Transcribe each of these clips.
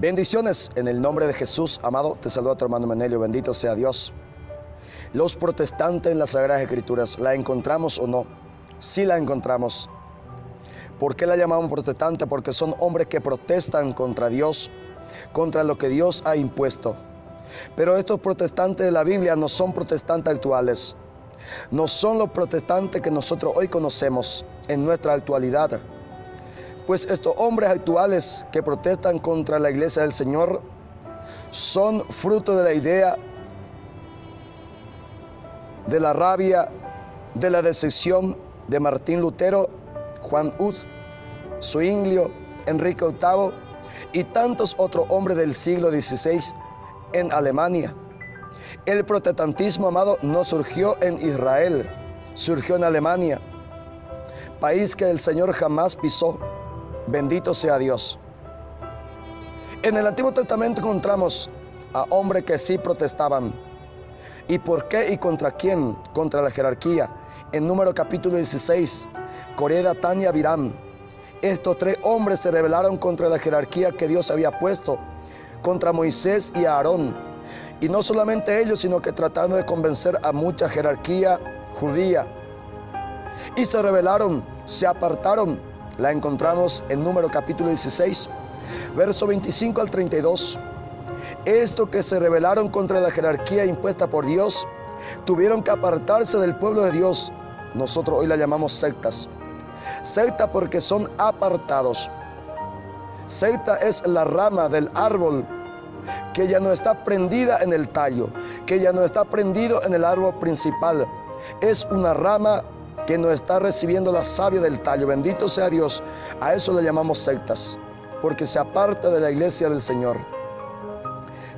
Bendiciones en el nombre de Jesús, amado. Te saluda tu hermano Menelio, bendito sea Dios. Los protestantes en las Sagradas Escrituras, ¿la encontramos o no? Sí la encontramos. ¿Por qué la llamamos protestante? Porque son hombres que protestan contra Dios, contra lo que Dios ha impuesto. Pero estos protestantes de la Biblia no son protestantes actuales. No son los protestantes que nosotros hoy conocemos en nuestra actualidad. Pues estos hombres actuales que protestan contra la iglesia del Señor son fruto de la idea, de la rabia, de la decepción de Martín Lutero, Juan Hus, Zwinglio, Enrique VIII y tantos otros hombres del siglo XVI en Alemania. El protestantismo, amado, no surgió en Israel, surgió en Alemania, país que el Señor jamás pisó. Bendito sea Dios. En el Antiguo Testamento encontramos a hombres que sí protestaban. ¿Y por qué y contra quién? Contra la jerarquía. En Número capítulo 16, Coré, Datán y Abiram. Estos tres hombres se rebelaron contra la jerarquía que Dios había puesto, contra Moisés y Aarón. Y no solamente ellos, sino que trataron de convencer a mucha jerarquía judía. Y se rebelaron, se apartaron. La encontramos en Número capítulo 16, verso 25 al 32. Estos que se rebelaron contra la jerarquía impuesta por Dios, tuvieron que apartarse del pueblo de Dios. Nosotros hoy la llamamos sectas. Secta porque son apartados. Secta es la rama del árbol que ya no está prendida en el tallo, que ya no está prendido en el árbol principal. Es una rama que no está recibiendo la savia del tallo. Bendito sea Dios. A eso le llamamos sectas, porque se aparta de la iglesia del Señor.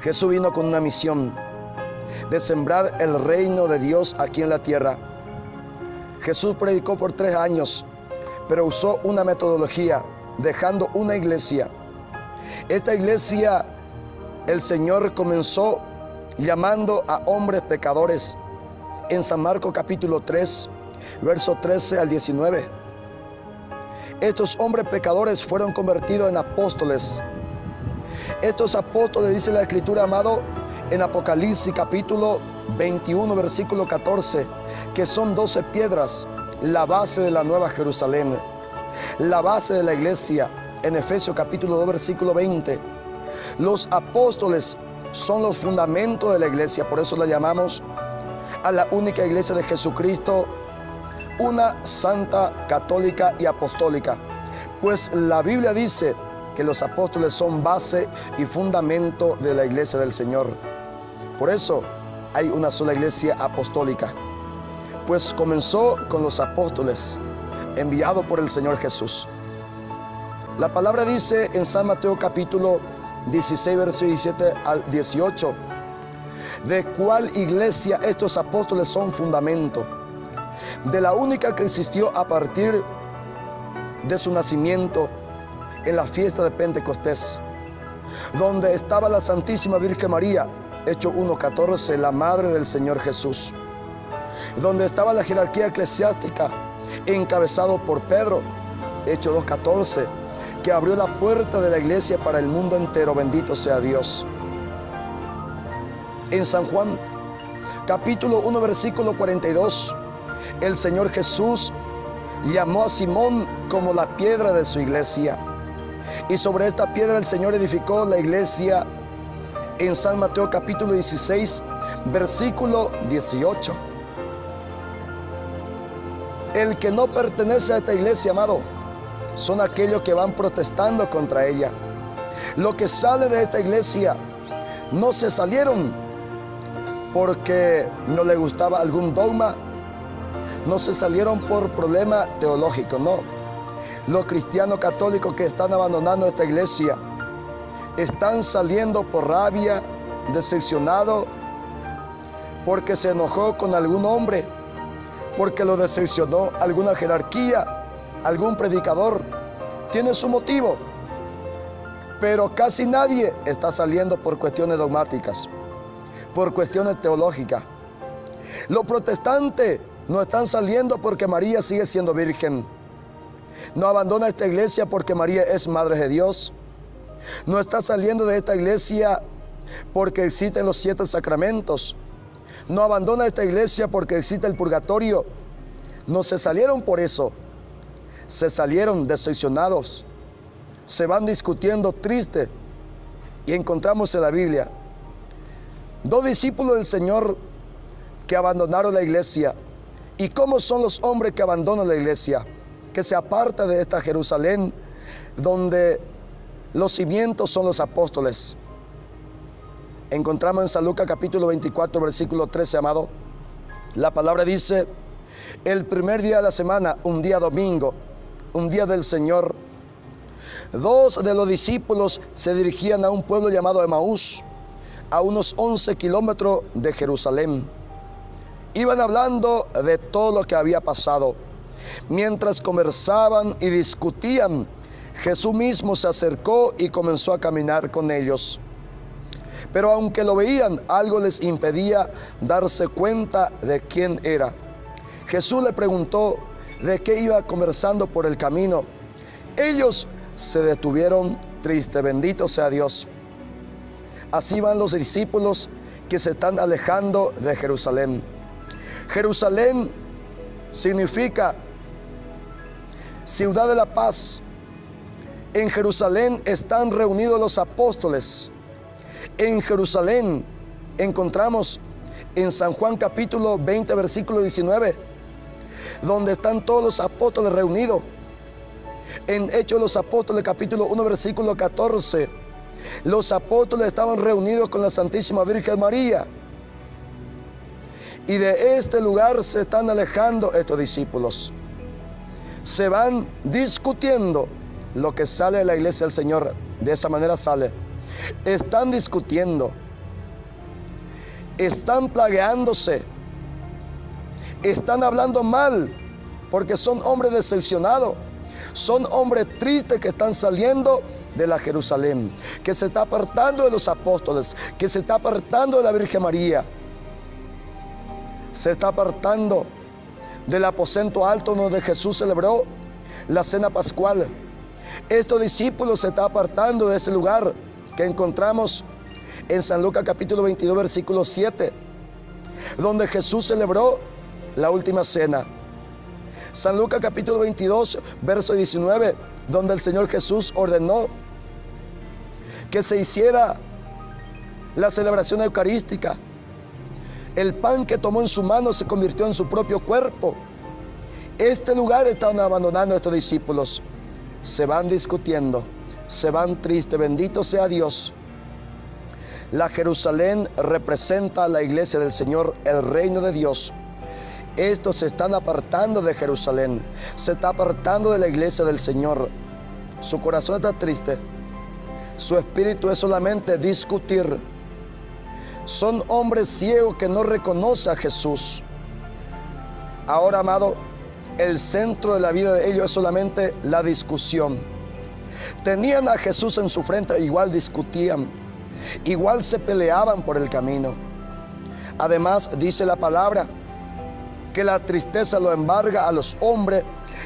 Jesús vino con una misión de sembrar el reino de Dios aquí en la tierra. Jesús predicó por 3 años, pero usó una metodología, dejando una iglesia. Esta iglesia, el Señor comenzó llamando a hombres pecadores. En San Marcos capítulo 3, verso 13 al 19. Estos hombres pecadores fueron convertidos en apóstoles. Estos apóstoles, dice la Escritura, amado, en Apocalipsis capítulo 21, versículo 14, que son 12 piedras, la base de la Nueva Jerusalén, la base de la iglesia. En Efesios capítulo 2, versículo 20. Los apóstoles son los fundamentos de la iglesia, por eso la llamamos a la única iglesia de Jesucristo, una santa, católica y apostólica. Pues la Biblia dice que los apóstoles son base y fundamento de la iglesia del Señor. Por eso hay una sola iglesia apostólica. Pues comenzó con los apóstoles, enviados por el Señor Jesús. La palabra dice en San Mateo capítulo 16, verso 17 al 18, de cuál iglesia estos apóstoles son fundamento. De la única que existió a partir de su nacimiento en la fiesta de Pentecostés, donde estaba la Santísima Virgen María, Hechos 1:14, la madre del Señor Jesús, donde estaba la jerarquía eclesiástica encabezado por Pedro, Hechos 2:14, que abrió la puerta de la iglesia para el mundo entero. Bendito sea Dios. En San Juan capítulo 1, versículo 42, el Señor Jesús llamó a Simón como la piedra de su iglesia. Y sobre esta piedra el Señor edificó la iglesia en San Mateo capítulo 16, versículo 18. El que no pertenece a esta iglesia, amado, son aquellos que van protestando contra ella. Lo que sale de esta iglesia no se salieron porque no les gustaba algún dogma, no se salieron por problema teológico, no. Los cristianos católicos que están abandonando esta iglesia están saliendo por rabia, decepcionado, porque se enojó con algún hombre, porque lo decepcionó alguna jerarquía, algún predicador. Tiene su motivo, pero casi nadie está saliendo por cuestiones dogmáticas, por cuestiones teológicas. Los protestantes no están saliendo porque María sigue siendo virgen. No abandona esta iglesia porque María es madre de Dios. No está saliendo de esta iglesia porque existen los 7 sacramentos. No abandona esta iglesia porque existe el purgatorio. No se salieron por eso. Se salieron decepcionados. Se van discutiendo triste. Y encontramos en la Biblia 2 discípulos del Señor que abandonaron la iglesia. ¿Y cómo son los hombres que abandonan la iglesia? Que se aparta de esta Jerusalén donde los cimientos son los apóstoles. Encontramos en San Lucas capítulo 24, versículo 13, amado. La palabra dice: el primer día de la semana, un día domingo, un día del Señor, 2 de los discípulos se dirigían a un pueblo llamado Emaús, a unos 11 kilómetros de Jerusalén. Iban hablando de todo lo que había pasado. Mientras conversaban y discutían, Jesús mismo se acercó y comenzó a caminar con ellos. Pero aunque lo veían, algo les impedía darse cuenta de quién era. Jesús le preguntó de qué iba conversando por el camino. Ellos se detuvieron tristes. Bendito sea Dios. Así van los discípulos que se están alejando de Jerusalén. Jerusalén significa ciudad de la paz. En Jerusalén están reunidos los apóstoles. En Jerusalén encontramos en San Juan capítulo 20, versículo 19, donde están todos los apóstoles reunidos. En Hechos de los Apóstoles capítulo 1, versículo 14, los apóstoles estaban reunidos con la Santísima Virgen María. Y de este lugar se están alejando estos discípulos. Se van discutiendo lo que sale de la iglesia del Señor. De esa manera sale. Están discutiendo. Están plagueándose. Están hablando mal porque son hombres decepcionados. Son hombres tristes que están saliendo de la Jerusalén, que se está apartando de los apóstoles, que se está apartando de la Virgen María. Se está apartando del aposento alto donde Jesús celebró la cena pascual. Estos discípulos se están apartando de ese lugar que encontramos en San Lucas capítulo 22, versículo 7, donde Jesús celebró la última cena. San Lucas capítulo 22, verso 19, donde el Señor Jesús ordenó que se hiciera la celebración eucarística. El pan que tomó en su mano se convirtió en su propio cuerpo. Este lugar están abandonando a estos discípulos. Se van discutiendo, se van tristes. Bendito sea Dios. La Jerusalén representa a la iglesia del Señor, el reino de Dios. Estos se están apartando de Jerusalén, se está apartando de la iglesia del Señor. Su corazón está triste. Su espíritu es solamente discutir. Son hombres ciegos que no reconocen a Jesús. Ahora, amado, el centro de la vida de ellos es solamente la discusión. Tenían a Jesús en su frente, igual discutían, igual se peleaban por el camino. Además, dice la palabra que la tristeza lo embarga a los hombres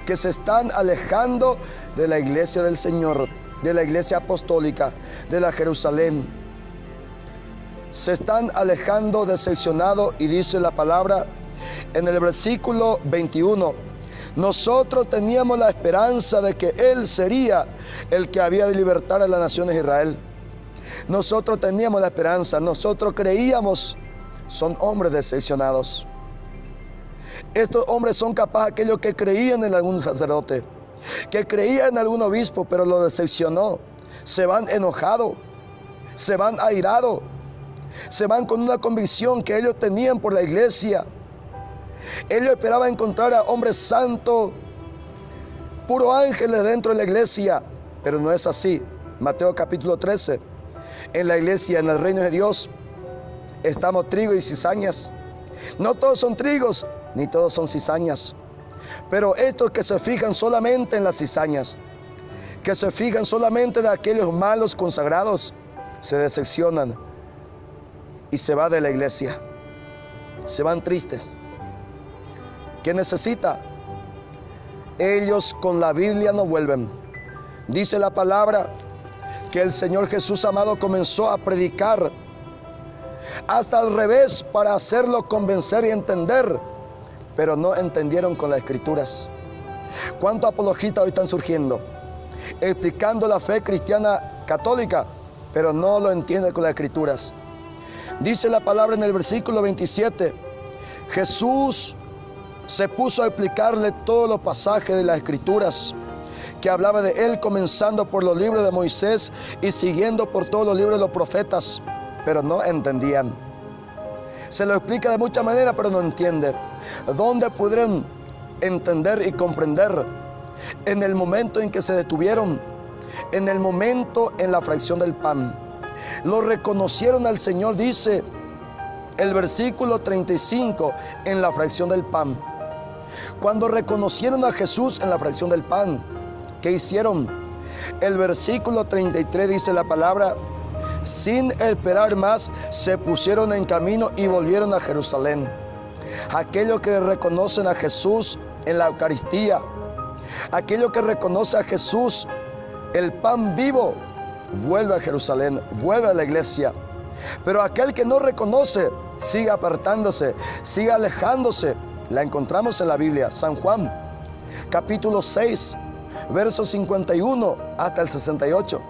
que se están alejando de la iglesia del Señor, de la iglesia apostólica, de la Jerusalén. Se están alejando decepcionados, y dice la palabra en el versículo 21, nosotros teníamos la esperanza de que Él sería el que había de libertar a las naciones de Israel. Nosotros teníamos la esperanza, nosotros creíamos. Son hombres decepcionados. Estos hombres son capaces, aquellos que creían en algún sacerdote, que creían en algún obispo, pero lo decepcionó. Se van enojados, se van airados, se van con una convicción que ellos tenían por la iglesia. Ellos esperaban encontrar a hombres santos, puros ángeles dentro de la iglesia, pero no es así. Mateo capítulo 13, en la iglesia, en el reino de Dios, estamos trigo y cizañas. No todos son trigos, ni todos son cizañas. Pero estos que se fijan solamente en las cizañas, que se fijan solamente de aquellos malos consagrados, se decepcionan y se van de la iglesia. Se van tristes. ¿Qué necesita? Ellos con la Biblia no vuelven. Dice la palabra que el Señor Jesús amado comenzó a predicar hasta al revés para hacerlo convencer y entender, pero no entendieron con las Escrituras. ¿Cuántos apologistas hoy están surgiendo? Explicando la fe cristiana católica, pero no lo entienden con las Escrituras. Dice la palabra en el versículo 27, Jesús se puso a explicarle todos los pasajes de las Escrituras que hablaba de él, comenzando por los libros de Moisés y siguiendo por todos los libros de los profetas, pero no entendían. Se lo explica de muchas maneras, pero no entiende. ¿Dónde pudieron entender y comprender? En el momento en que se detuvieron, en el momento en la fracción del pan. Lo reconocieron al Señor, dice el versículo 35, en la fracción del pan. Cuando reconocieron a Jesús en la fracción del pan, ¿qué hicieron? El versículo 33 dice la palabra, sin esperar más, se pusieron en camino y volvieron a Jerusalén. Aquellos que reconocen a Jesús en la Eucaristía, aquello que reconoce a Jesús, el pan vivo, vuelve a Jerusalén, vuelve a la iglesia. Pero aquel que no reconoce, sigue apartándose, sigue alejándose. La encontramos en la Biblia, San Juan, capítulo 6, versos 51 hasta el 68.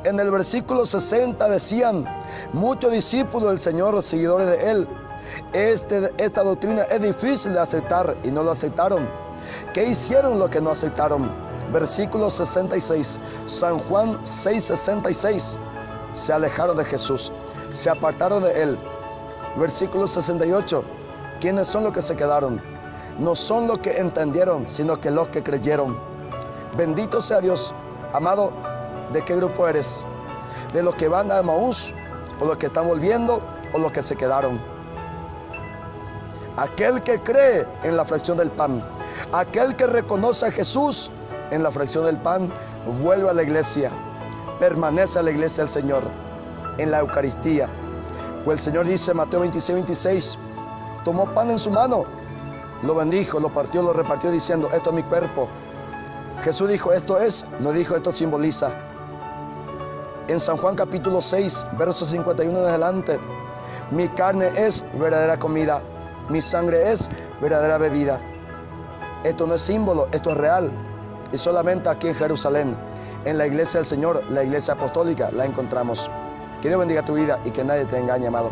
En el versículo 60 decían, muchos discípulos del Señor, los seguidores de Él, esta doctrina es difícil de aceptar, y no lo aceptaron. ¿Qué hicieron los que no aceptaron? Versículo 66, San Juan 6:66, se alejaron de Jesús, se apartaron de Él. Versículo 68, ¿quiénes son los que se quedaron? No son los que entendieron, sino que los que creyeron. Bendito sea Dios. Amado, ¿de qué grupo eres? ¿De los que van a Emaús, o los que están volviendo, o los que se quedaron? Aquel que cree en la fracción del pan, aquel que reconoce a Jesús en la fracción del pan, vuelve a la iglesia, permanece a la iglesia del Señor, en la Eucaristía. Pues el Señor dice, Mateo 26:26, tomó pan en su mano, lo bendijo, lo partió, lo repartió, diciendo, esto es mi cuerpo. Jesús dijo, esto es, no dijo, esto simboliza. En San Juan capítulo 6, versos 51 en adelante, mi carne es verdadera comida, mi sangre es verdadera bebida. Esto no es símbolo, esto es real. Y solamente aquí en Jerusalén, en la iglesia del Señor, la iglesia apostólica, la encontramos. Que Dios bendiga tu vida y que nadie te engañe, amado.